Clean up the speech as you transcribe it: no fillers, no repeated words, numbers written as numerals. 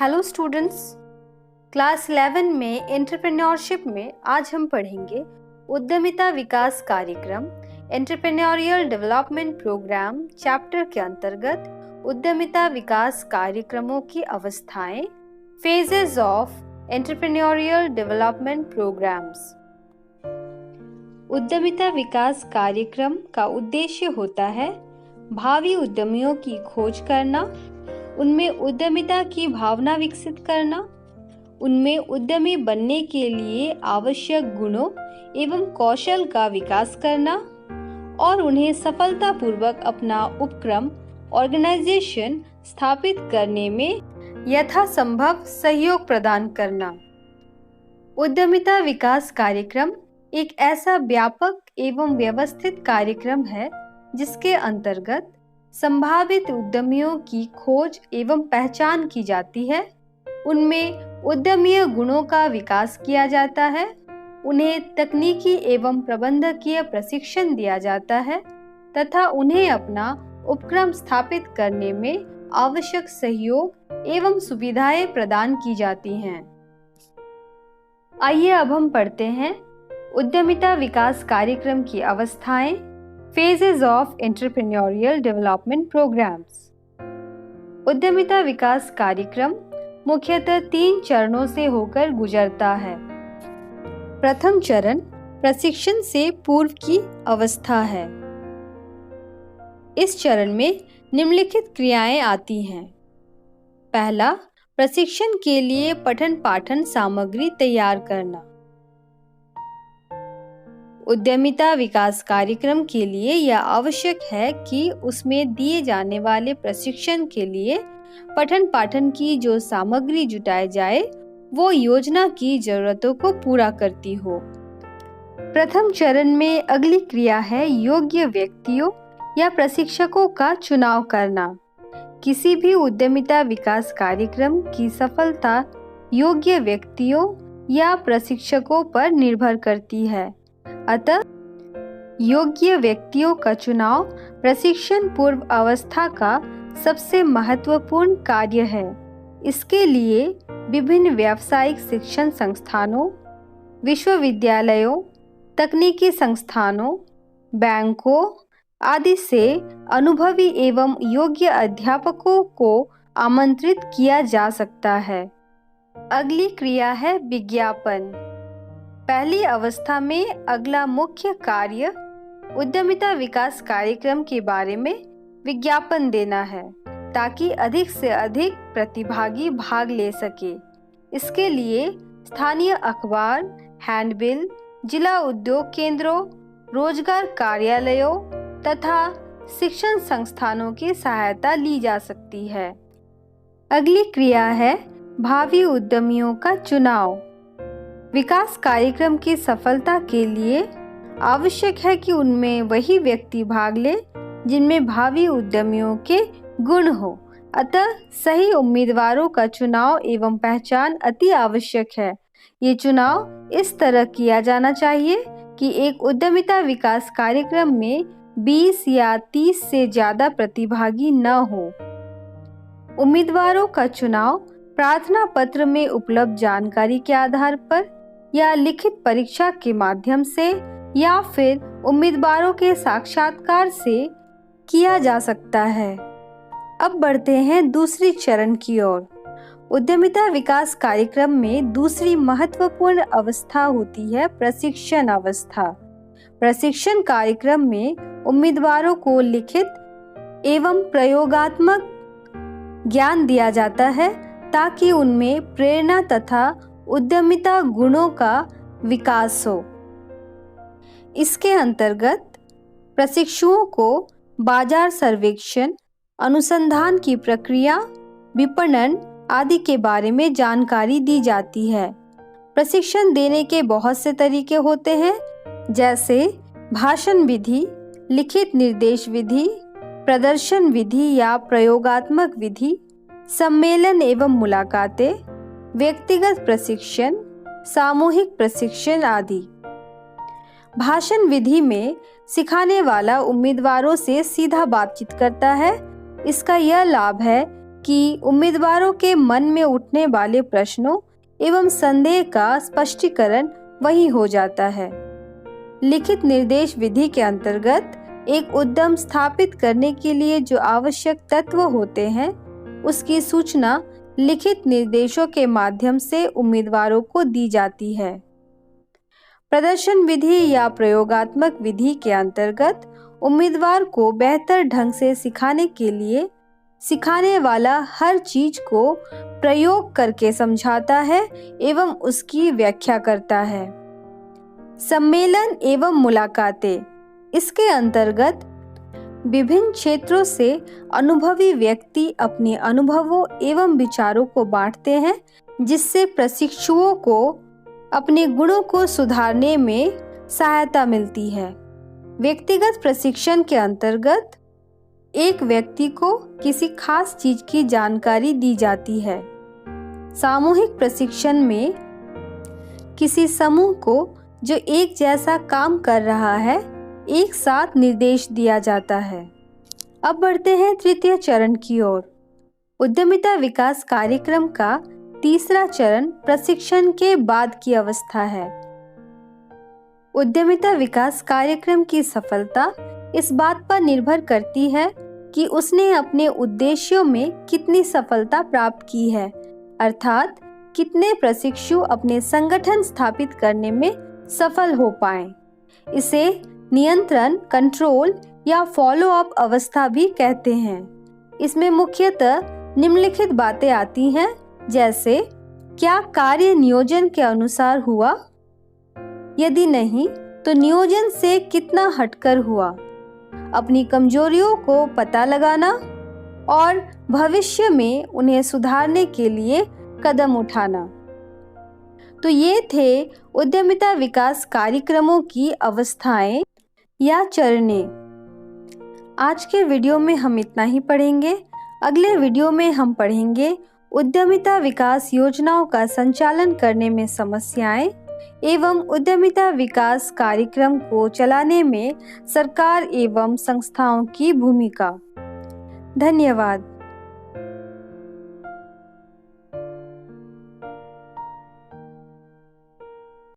Hello students, class 11 में entrepreneurship में आज हम पढ़ेंगे उद्यमिता विकास कार्यक्रम एंटरप्रेन्योरियल डेवलपमेंट प्रोग्राम चैप्टर के अंतर्गत उद्यमिता विकास कार्यक्रमों की अवस्थाएं, phases of entrepreneurial development programmes. उद्यमिता विकास कार्यक्रम का उद्देश्य होता है भावी उद्यमियों की खोज करना, उनमें उद्यमिता की भावना विकसित करना, उनमें उद्यमी बनने के लिए आवश्यक गुणों एवं कौशल का विकास करना और उन्हें सफलतापूर्वक अपना उपक्रम ऑर्गेनाइजेशन स्थापित करने में यथासंभव सहयोग प्रदान करना। उद्यमिता विकास कार्यक्रम एक ऐसा व्यापक एवं व्यवस्थित कार्यक्रम है जिसके अंतर्गत संभावित उद्यमियों की खोज एवं पहचान की जाती है, उनमें उद्यमीय गुणों का विकास किया जाता है, उन्हें तकनीकी एवं प्रबंधकीय प्रशिक्षण दिया जाता है तथा उन्हें अपना उपक्रम स्थापित करने में आवश्यक सहयोग एवं सुविधाएं प्रदान की जाती हैं। आइए अब हम पढ़ते हैं उद्यमिता विकास कार्यक्रम की अवस्थाएं, phases of entrepreneurial development programmes. उद्यमिता विकास कार्यक्रम मुख्यतः 3 चरणों से होकर गुजरता है। प्रथम चरण प्रशिक्षण से पूर्व की अवस्था है। इस चरण में निम्नलिखित क्रियाएं आती हैं। पहला, प्रशिक्षण के लिए पठन पाठन सामग्री तैयार करना। उद्यमिता विकास कार्यक्रम के लिए यह आवश्यक है कि उसमें दिए जाने वाले प्रशिक्षण के लिए पठन पाठन की जो सामग्री जुटाई जाए वो योजना की जरूरतों को पूरा करती हो। प्रथम चरण में अगली क्रिया है योग्य व्यक्तियों या प्रशिक्षकों का चुनाव करना। किसी भी उद्यमिता विकास कार्यक्रम की सफलता योग्य व्यक्तियों या प्रशिक्षकों पर निर्भर करती है। अतः योग्य व्यक्तियों का चुनाव प्रशिक्षण पूर्व अवस्था का सबसे महत्वपूर्ण कार्य है। इसके लिए विभिन्न व्यावसायिक शिक्षण संस्थानों, विश्वविद्यालयों, तकनीकी संस्थानों, बैंकों आदि से अनुभवी एवं योग्य अध्यापकों को आमंत्रित किया जा सकता है। अगली क्रिया है विज्ञापन। पहली अवस्था में अगला मुख्य कार्य उद्यमिता विकास कार्यक्रम के बारे में विज्ञापन देना है ताकि अधिक से अधिक प्रतिभागी भाग ले सके। इसके लिए स्थानीय अखबार, हैंडबिल, जिला उद्योग केंद्रों, रोजगार कार्यालयों तथा शिक्षण संस्थानों की सहायता ली जा सकती है। अगली क्रिया है भावी उद्यमियों का चुनाव। विकास कार्यक्रम की सफलता के लिए आवश्यक है कि उनमें वही व्यक्ति भाग ले जिनमें भावी उद्यमियों के गुण हो। अतः सही उम्मीदवारों का चुनाव एवं पहचान अति आवश्यक है। ये चुनाव इस तरह किया जाना चाहिए कि एक उद्यमिता विकास कार्यक्रम में 20 या 30 से ज्यादा प्रतिभागी न हो। उम्मीदवारों का चुनाव प्रार्थना पत्र में उपलब्ध जानकारी के आधार पर या लिखित परीक्षा के माध्यम से या फिर उम्मीदवारों के साक्षात्कार से किया जा सकता है। अब बढ़ते हैं दूसरी चरण की ओर। उद्यमिता विकास कार्यक्रम में दूसरी महत्वपूर्ण अवस्था होती है प्रशिक्षण अवस्था। प्रशिक्षण कार्यक्रम में उम्मीदवारों को लिखित एवं प्रयोगात्मक ज्ञान दिया जाता है ताकि उनमें प्रेरणा तथा उद्यमिता गुणों का विकास हो। इसके अंतर्गत प्रशिक्षुओं को बाजार सर्वेक्षण, अनुसंधान की प्रक्रिया, विपणन आदि के बारे में जानकारी दी जाती है। प्रशिक्षण देने के बहुत से तरीके होते हैं, जैसे भाषण विधि, लिखित निर्देश विधि, प्रदर्शन विधि या प्रयोगात्मक विधि, सम्मेलन एवं मुलाकातें, व्यक्तिगत प्रशिक्षण, सामूहिक प्रशिक्षण आदि। भाषण विधि में सिखाने वाला उम्मीदवारों से सीधा बातचीत करता है। इसका यह लाभ है कि उम्मीदवारों के मन में उठने वाले प्रश्नों एवं संदेह का स्पष्टीकरण वही हो जाता है। लिखित निर्देश विधि के अंतर्गत एक उद्यम स्थापित करने के लिए जो आवश्यक तत्व होते हैं, उसकी सूचना लिखित निर्देशों के माध्यम से उम्मीदवारों को दी जाती है। प्रदर्शन विधि या प्रयोगात्मक विधि के अंतर्गत उम्मीदवार को बेहतर ढंग से सिखाने के लिए सिखाने वाला हर चीज को प्रयोग करके समझाता है एवं उसकी व्याख्या करता है। सम्मेलन एवं मुलाकातें, इसके अंतर्गत विभिन्न क्षेत्रों से अनुभवी व्यक्ति अपने अनुभवों एवं विचारों को बांटते हैं, जिससे प्रशिक्षुओं को अपने गुणों को सुधारने में सहायता मिलती है। व्यक्तिगत प्रशिक्षण के अंतर्गत एक व्यक्ति को किसी खास चीज की जानकारी दी जाती है। सामूहिक प्रशिक्षण में किसी समूह को जो एक जैसा काम कर रहा है, एक साथ निर्देश दिया जाता है। अब बढ़ते हैं तृतीय चरण की ओर। उद्यमिता विकास कार्यक्रम का तीसरा चरण प्रशिक्षण के बाद की अवस्था है। उद्यमिता विकास कार्यक्रम की सफलता इस बात पर निर्भर करती है कि उसने अपने उद्देश्यों में कितनी सफलता प्राप्त की है, अर्थात कितने प्रशिक्षु अपने संगठन स्थापित करने में सफल हो पाए। इसे नियंत्रण, कंट्रोल या फॉलो अप अवस्था भी कहते हैं। इसमें मुख्यतः निम्नलिखित बातें आती हैं, जैसे क्या कार्य नियोजन के अनुसार हुआ? यदि नहीं, तो नियोजन से कितना हटकर हुआ? अपनी कमजोरियों को पता लगाना और भविष्य में उन्हें सुधारने के लिए कदम उठाना। तो ये थे उद्यमिता विकास कार्यक्रमों की अवस्थाएं या चरणें। आज के वीडियो में हम इतना ही पढ़ेंगे। अगले वीडियो में हम पढ़ेंगे उद्यमिता विकास योजनाओं का संचालन करने में समस्याएं एवं उद्यमिता विकास कार्यक्रम को चलाने में सरकार एवं संस्थाओं की भूमिका। धन्यवाद।